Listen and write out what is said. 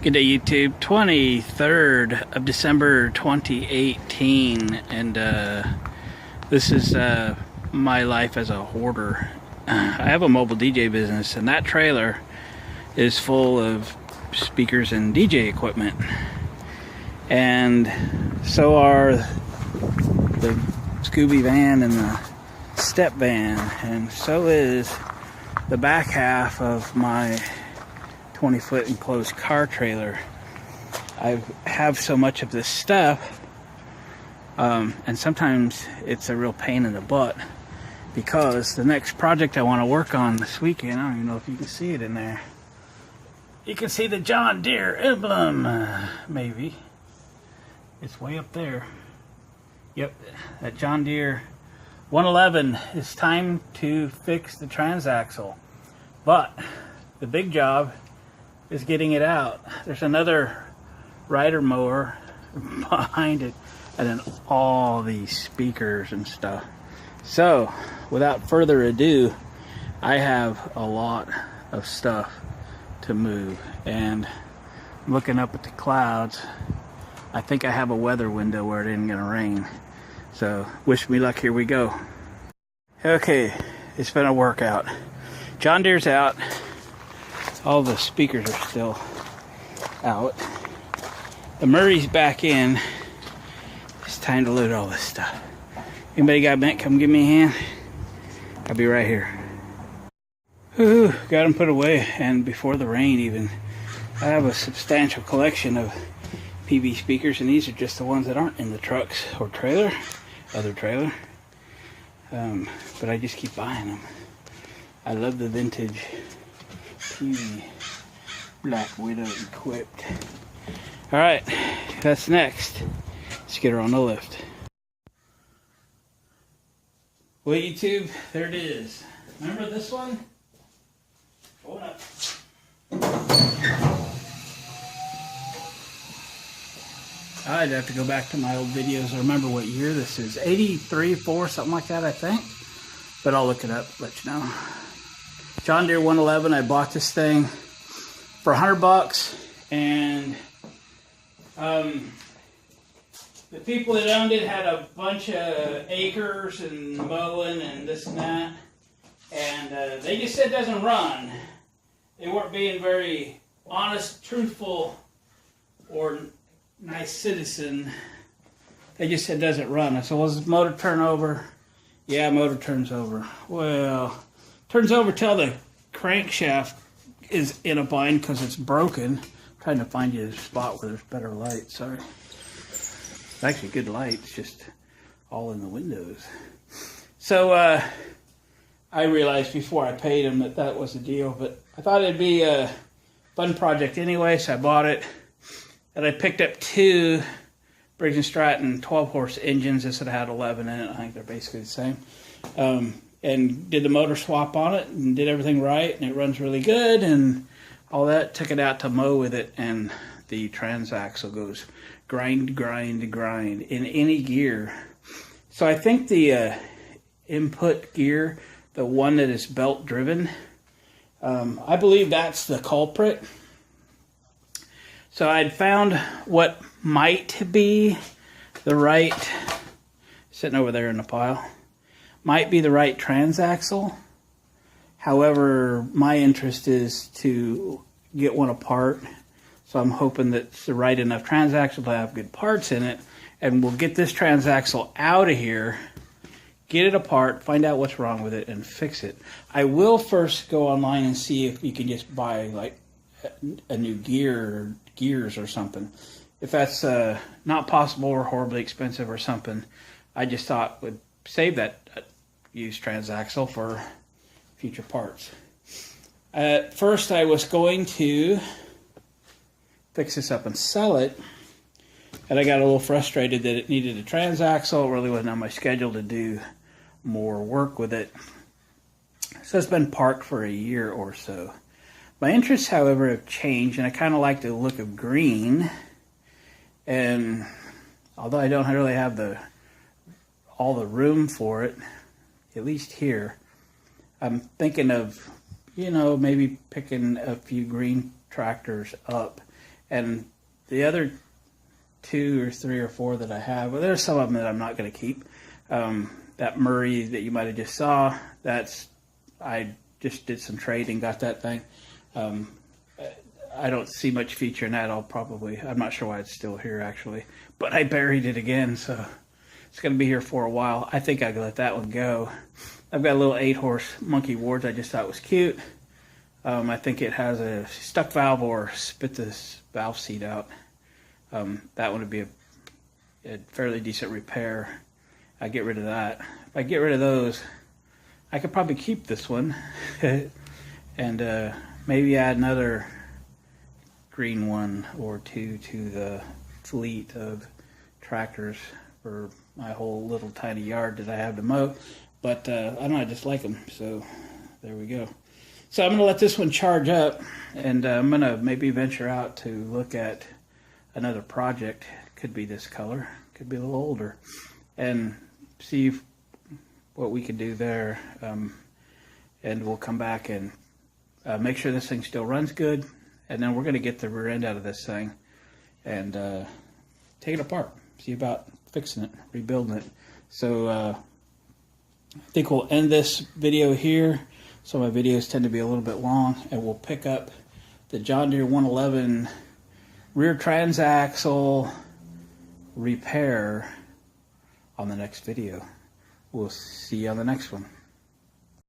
Good day, YouTube. 23rd of December 2018, and this is my life as a hoarder. I have a mobile DJ business, and that trailer is full of speakers and DJ equipment, and so are the Scooby van and the step van, and so is the back half of my 20-foot enclosed car trailer. I have so much of this stuff, and sometimes it's a real pain in the butt, because the next project I want to work on this weekend, I don't even know if you can see it in there. You can see the John Deere emblem, maybe. It's way up there. Yep, that John Deere 111. It's time to fix the transaxle, but the big job is getting it out. There's another rider mower behind it, and then all these speakers and stuff. So without further ado, I have a lot of stuff to move, and looking up at the clouds, I think I have a weather window where it isn't gonna rain. So wish me luck. Here we go. Okay, it's been a workout. John Deere's out. All the speakers are still out. The Murray's back in. It's time to load all this stuff. Anybody got a minute? Come give me a hand. I'll be right here. Woohoo, got them put away, and before the rain even. I have a substantial collection of PV speakers, and these are just the ones that aren't in the trucks or trailer, other trailer. But I just keep buying them. I love the vintage PV Black Widow equipped. Alright, that's next. Let's get her on the lift. Well, YouTube, there it is. Remember this one? Going up. I'd have to go back to my old videos. I remember what year this is. 83, 4, something like that, I think. But I'll look it up, let you know. John Deere 111. I bought this thing for $100, and the people that owned it had a bunch of acres and mowing and this and that, and they just said it doesn't run. They weren't being very honest, truthful, or nice citizen. They just said it doesn't run. I said, well, does the motor turn over? Yeah, motor turns over. Well, turns over till the crankshaft is in a bind because it's broken. I'm trying to find you a spot where there's better light. Sorry. It's actually good light. It's just all in the windows. So I realized before I paid him that that was the deal, but I thought it'd be a fun project anyway, so I bought it. And I picked up two Briggs & Stratton 12-horse engines. This had 11 in it. I think they're basically the same. And did the motor swap on it and did everything right, and it runs really good and all that. Took it out to mow with it, and the transaxle goes grind, grind, grind in any gear. So I think the input gear, the one that is belt driven, I believe that's the culprit. So I'd found what might be the right, sitting over there in the pile, might be the right transaxle. However, my interest is to get one apart. So I'm hoping that it's the right enough transaxle to have good parts in it. And we'll get this transaxle out of here, get it apart, find out what's wrong with it, and fix it. I will first go online and see if you can just buy like a new gear or gears or something. If that's not possible or horribly expensive or something, I just thought would save that used transaxle for future parts. At first I was going to fix this up and sell it, and I got a little frustrated that it needed a transaxle. It really wasn't on my schedule to do more work with it. So it's been parked for a year or so. My interests, however, have changed, and I kind of like the look of green. And although I don't really have all the room for it, at least here, I'm thinking of, maybe picking a few green tractors up And the other 2 or 3 or 4 that I have, well, there's some of them that I'm not going to keep. That Murray that you might have just saw, I just did some trading, got that thing. I don't see much future in that. I'm not sure why it's still here actually, but I buried it again, so it's going to be here for a while. I think I can let that one go. I've got a little 8-horse Monkey Wards I just thought was cute. I think it has a stuck valve or spit this valve seat out. That one would be a fairly decent repair. I get rid of that. If I get rid of those, I could probably keep this one and maybe add another green one or 2 to the fleet of tractors for my whole little tiny yard that I have to mow. But I don't know, I just like them, so there we go. So I'm going to let this one charge up, and I'm going to maybe venture out to look at another project. Could be this color, could be a little older, and see what we can do there. And we'll come back and make sure this thing still runs good, and then we're going to get the rear end out of this thing and take it apart, see about fixing it, rebuilding it. So I think we'll end this video here. Some of my videos tend to be a little bit long, and we'll pick up the John Deere 111 rear transaxle repair on the next video. We'll see you on the next one.